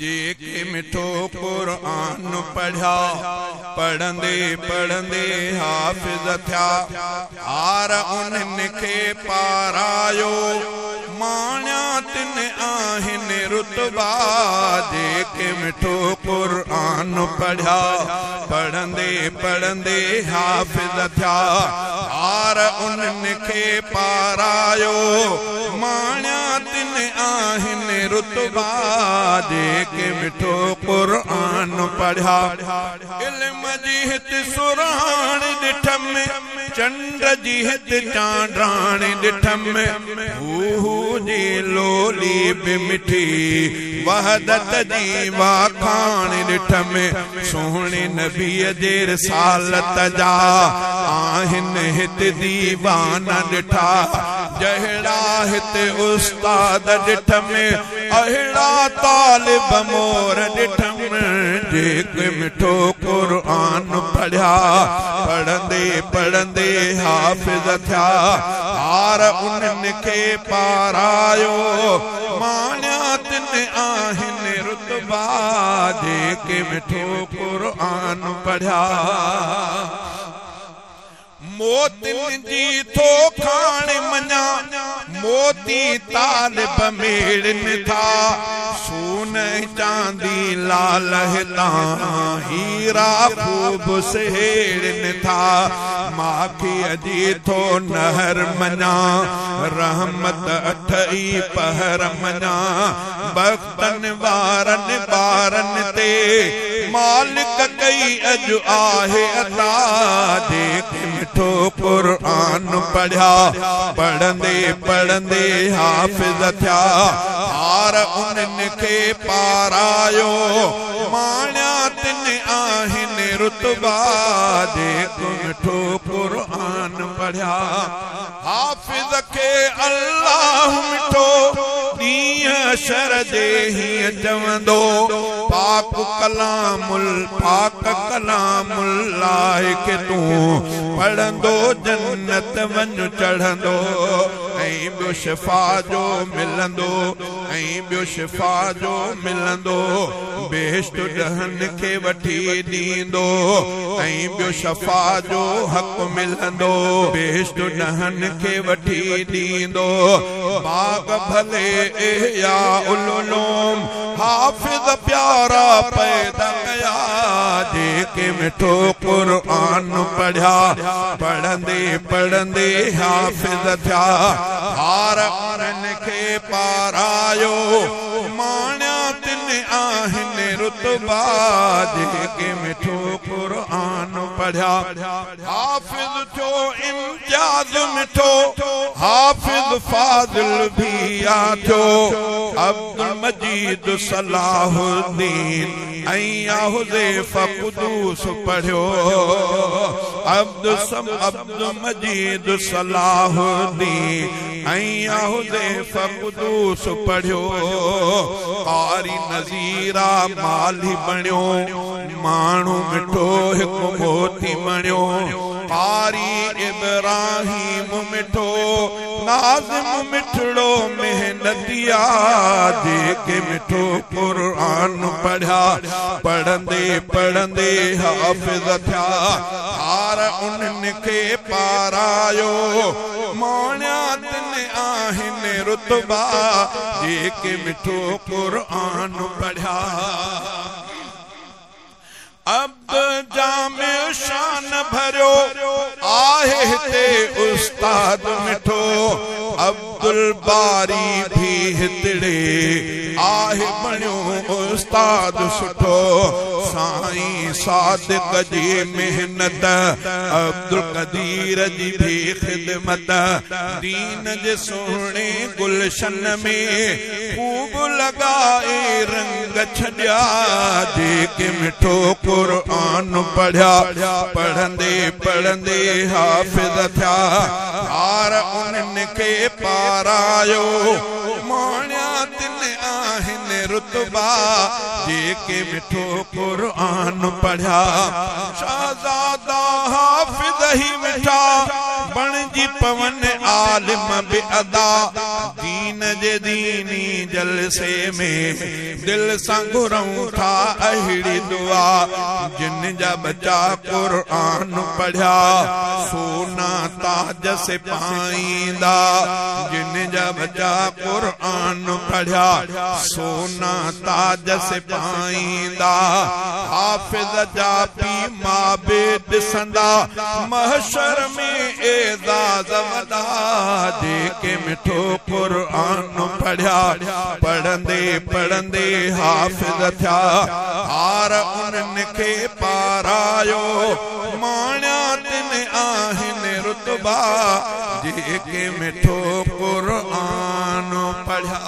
जेके मिठो कुरान पढ़ा पढ़ंदे पढ़ंदे हाफिज थिया आर उन्हनि खे पारायो माण्या तिन आहिनि रुतबा जेके मिठो कुरान पढ़ा पढ़ंदे पढ़ंदे हाफिज थिया आर उन्हनि खे पारायो माण्या तिन आहिनि रुतबा जेके मिठो कुरान पढ़ा इल्म जी हित सुराण ॾिठम चंड जी हित चांडाण ॾिठम हू जी लोली बि मिठी वहदत जी वाखाण ॾिठम सोहणे नबीअ जे रिसालत जा आहिनि हित दीवाना ॾिठा जहिड़ा हिते उस्ताद ॾिठम अहिड़ा तालिब मोर ॾिठम जेके मिठो कुरान पढ़ा पढ़ंदे पढ़ंदे हाफिज थिया आर उन्हनि खे पारायो माण्या तिन आहिनि रुतबा जेके मिठो कुरान पढ़ा मोतिन जी थो खाण मञा मोती तालिब मेड़नि था सोन चांदी लाल हितां हीरा खूब सेड़नि था माखीअ जी थो नहर मञा रहमत अठई पहर मञा बख्तन वारनि ॿारनि ते मालिक कई अॼु आहे अता जेके मिठो कुरान पढ़ा पढ़ंदे पढ़ंदे हाफिज थिया आर उन्हनि खे पारायो माण्या तिन आहिनि रुतबा जेके मिठो कुरान पढ़ा हाफिज खे अल्लाह मिठो ॾींहं शर जे हीअं चवंदो पाक कलामुल लाए के तूं पढ़ंदो जन्नत वञ चढ़ंदो ऐं ॿियो शिफ़ा जो मिलंदो ऐं ॿियो शिफ़ा जो मिलंदो बेहिश्त ॾहनि खे वठी ॾींदो ऐं ॿियो शफ़ा जो हक़ मिलंदो बेहिश्त ॾहनि खे वठी ॾींदो बाग भले इहया उलूम हाफिज प्यारा पैदा कया जेके मिठो कुरान पढ़ा पढ़ंदे पढ़ंदे हाफिज थिया आर उन्हनि खे पारायो माण्या तिन आहिनि रुतबा जेके मिठो कुरान पढ़ा हाफिज थियो इम्तियाज मिठो हाफिज फाज़िल भी थियो अब्दुल मजीद सलाहुद्दीन ऐं हुज़ैफ़ा क़ुदूस पढ़ियो अब्दुल मजीद सलाहुद्दीन ऐं हुज़ैफ़ा क़ुदूस पढ़ियो कारी नज़ीरा माली बणियो माण्हू मिठो हिकु मोती बणियो कारी इब्राहिम मिठो नाज़िम मिठड़ो मेहनतिया जेके मिठो कुरान पढ़ा पढ़ंदे पढ़ंदे हाफिज थिया आर उन्हनि खे पारायो माण्या तिन आहिनि रुतबा जेके मिठो कुरान पढ़ा अब्द जामे शान भरियो आहे हिते उस्ताद मिठो अब्दुल बारी भी हितड़े आहे बणियो उस्ताद सुठो साईं सादिक जी मेहनत अब्दुल कदीर जी भी खिदमत दीन जे सोहणे गुलशन में खूब लगाए रंग छॾिया जेके मिठो कुरान पढ़ा पढ़ंदे पढ़ंदे हाफिज थिया आर उन्हनि खे पारायो माण्या तिन आहिनि रुतबा जेके मिठो कुरान पढ़िया शाहज़ादा हाफिज़ ही मिठा बणजी पवन आलिम बेअदा दीन जे दीनी जलसे में दिल सां घुरऊं था अहिड़ी दुआ जिन जा बच्चा कुरान पढ़िया सोना ताज से पाईंदा जिन जा बच्चा कुरान पढ़िया सोना ताज से पाईंदा हाफिज़ जा पी मां बे ॾिसंदा महशर में एज़ाज़ वॾा जेके मिठो कुरान पढ़िया पढ़ंदे पढ़ंदे हाफिज़ थिया हार उन्हनि खे पारायो माणिया तिन आहिनि रुतबा जेके मिठो कुरान पढ़िया।